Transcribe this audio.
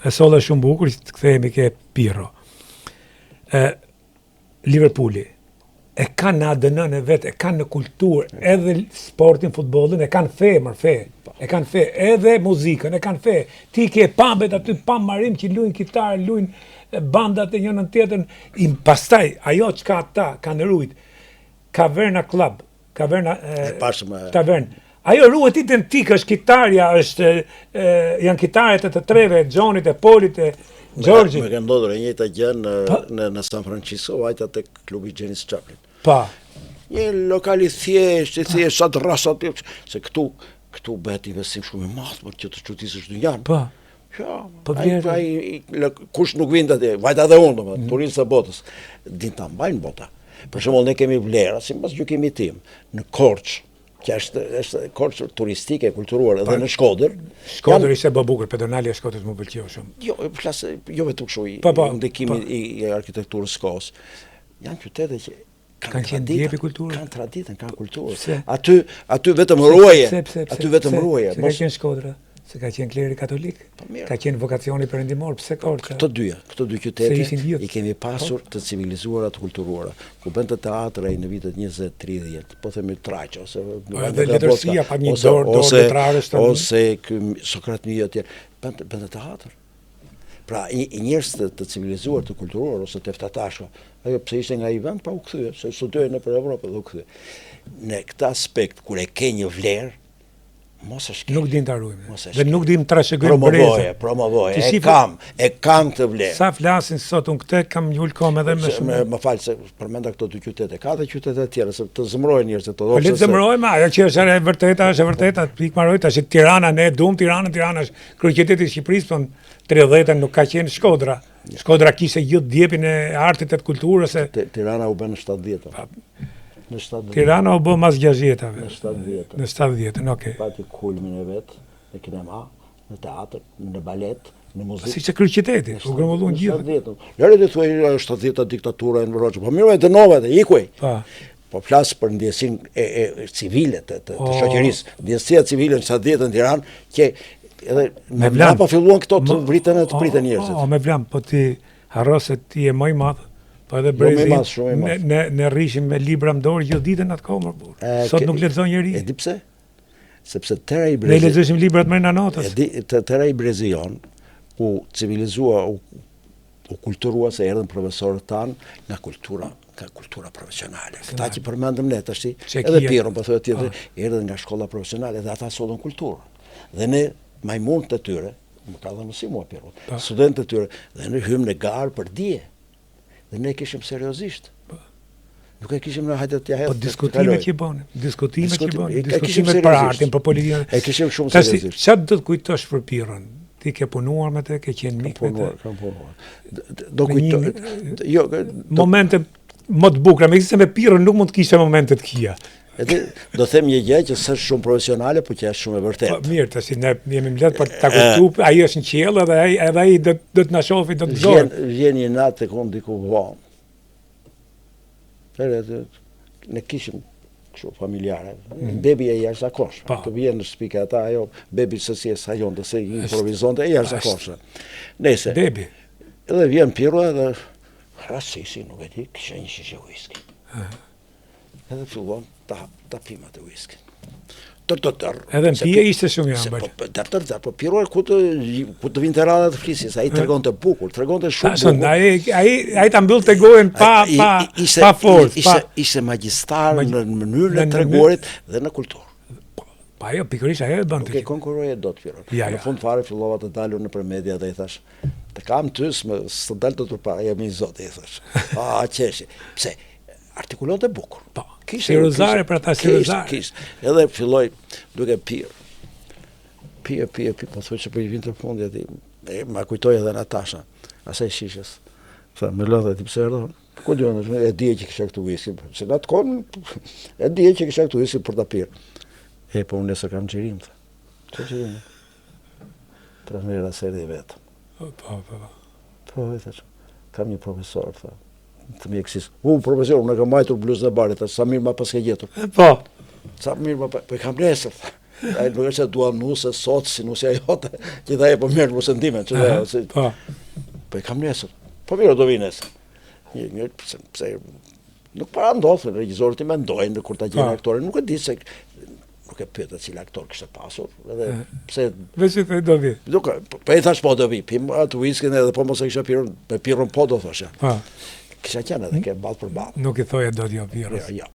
E solla shumë bukur, të kthehemi ke Pirro. Liverpooli e kanë në ADN-n e vet, e kanë në kulturë, edhe sportin, futbollin, e kanë fe, e kanë fe, edhe muzikën, e kanë fe. Ti ke pambet aty, marim që luajnë kitarë, luajnë bandat e njënën tjetrën, pastaj ajo çka ata kanë rujt, Caverna Club, Tavern. Ajo ruhet identik, është kitarja, janë kitaret e të treve, Johnit, e Polit, e Gjorgji. Me ka ndodhur e njëjta gjë në San Francisco, vajta tek klubi Janis Joplin. Pa. Një lokal i thjesht, atë rrasat, se këtu bëhet investim shumë i madh për që të çuditësh dynjan. Pa. Po kush nuk vjen atje, vajta edhe unë, domethënë, turistë e botës, din ta mbajnë bota. Për shembull, ne kemi vlera, sipas gjykimit tim, në Korçë, që është Korçë turistike, kulturore, edhe në Shkodër. Shkodër ishte bë bukur, pedonali e Shkodrës më pëlqeu shumë. Jo vetëm kështu i ndikimi i arkitekturës së kohës. Janë qytete që kanë qenë kulturë. Kanë traditën, kanë kulturë. Aty vetëm ruaje. Aty vetëm ruaje. Ka qenë Shkodra, se ka qenë kleri katolik. Ka qenë vokacioni perëndimor, pse Korça? Këto dy qytete i kemi pasur të civilizuara, të kulturuara. Ku bën të teatri në vitet 20-30, po themi Traqë ose edhe letërsia pa një dorë letrarësh tani. Ose ky Sokrat Mio atje bën të teatr. Pra, i njerëz të civilizuar, të kulturuar ose të ftatashë, ajo pse ishte nga i vend pa u kthyer, se studoi nëpër Evropë dhe u kthye. Në këtë aspekt kur e ke një vlerë, mos e shkel. Nuk din ta ruajmë. Dhe nuk dim trashëgojmë brezë. Promovoje. E kam të vlerë. Sa flasin sot unë këtë kam njulkom edhe më shumë. Më fal se përmenda këto dy qytete. Ka edhe qytete tjera se të zëmrojnë njerëzit ato. Po le të zëmrojmë, ajo që është e vërteta është e vërteta, pikmaroj tash Tirana, ne dum Tirana është kryeqyteti i Shqipërisë, thon 30-ën nuk ka qenë Shkodra. Shkodra kishte gjithë djepin e artit e të kulturës. Tirana u bën në 70-ën. Tirana u bë mas 60-ave. Në 70-ën, okay. Pati kulmin e vet, në kinema, në teatr, në balet, në muzikë. Si që kryeqyteti, u grumulluan gjithë. Lëre të thuaj 70-ta diktatura e Roçë. Po mirë, dënova dhe ikuj. Po flas për ndjesinë e civile të shoqërisë. Ndjesia civile në 70-ën në Tiranë që edhe me vlam pa filluan këto të vritën e të pritën njerëzit. Me vlam, po ti harro se ti je më i madh. Po edhe brezi ne rrishim me libra më dorë gjithë ditën atë kohë. Sot nuk lexon njeri. E di pse? Sepse tëra i brezi. Ne lexojmë librat më natës. E di tëra i brezi jon u civilizua, u kulturua se erdhën profesorët tan nga kultura profesionale. Këta që përmendëm ne tash, edhe Pirro po thotë tjetër, erdhën nga shkolla profesionale dhe ata solën kulturë. Dhe ne majmunët e tyre, më ka dhënë si mua Pirro, studentët e tyre, dhe ne hym në garë për dije. Dhe ne kishim seriozisht. Nuk e kishim në hajde të hedhë. Po diskutime që bënin, diskutime për artin, për politikën. E kishim shumë seriozisht. Çfarë do të kujtosh për Pirron? Ti ke punuar me të, ke qenë mik me të. Kam punuar. Do kujtoj. Jo, momente më të bukura, megjithëse me Pirron nuk mund të kishte momente të këqija. Do them një gjë që s'është shumë profesionale, por që është shumë e vërtetë. Po mirë, tash ne jemi mbledh për ta kuptuar, ai është në qiell edhe ai do të na shohë, do të zorë. Vjen një natë tek unë diku vonë. Ne kishim kështu familjare. Bebi e jashtëzakonshëm. Të vjen në shtëpi ata ajo, bebi se si e sajonte, se improvizonte, e jashtëzakonshëm. Nëse. Bebi. Edhe vjen Pirro edhe rasisi, nuk e di, kishte një shishe whisky. Edhe fillon ta pim atë whisky. Edhe në pije ishte shumë jam. Po Pirro ku të vinte rradha të flisis, ai tregonte bukur, tregonte shumë bukur. Ai ta mbyllte gojen pa forcë. Ishte magjistar në mënyrën e treguarit dhe në kulturë. Po ajo pikërisht ajo e bën. Nuk e konkurroje dot Pirro. Në fund fare fillova të dalur nëpër media dhe i thash, "Të kam tys, më s'të dal të përpara, jam i zot", i thash. Qeshi. Pse? Artikulonte bukur. Po. Seriozare për ata seriozare. Edhe filloi duke pirë. Pije, po thuaj se po i vinte fundi aty. Ma kujtoi edhe Natasha, asaj shishës. Tha, më lodha ti pse erdhën? Ku do të e di që kisha këtu whisky, se natë kohë e di që kisha këtu whisky për ta pirë. Po unë nëse kam xhirim, tha. Çfarë xhirim? Trasmira seri vetëm. Po, e thash. Kam një profesor, tha. Të mjekësisë. Profesor, unë kam majtur bluzën e barit, sa mirë ma pas ke gjetur. Po. Sa mirë ma pas, po e kam nesër. Ai nuk është se dua nuse sot si nusja jote, që dhe e po mirë më sentimet, që dhe, po i kam nesër. Po mirë do vi nesër. Një, pse nuk para ndodhë, regjisorët i mendojnë kur ta gjejnë aktorin, nuk e di se nuk e pyeta cili aktor kishte pasur, edhe pse veç i do vi. Po i thash po do vi, pim atë whiskin edhe po mos e kisha pirun, me pirun po do thosha. Kisha qenë edhe ke ballë për ballë. Nuk i thoje do t'jo pirës. Jo.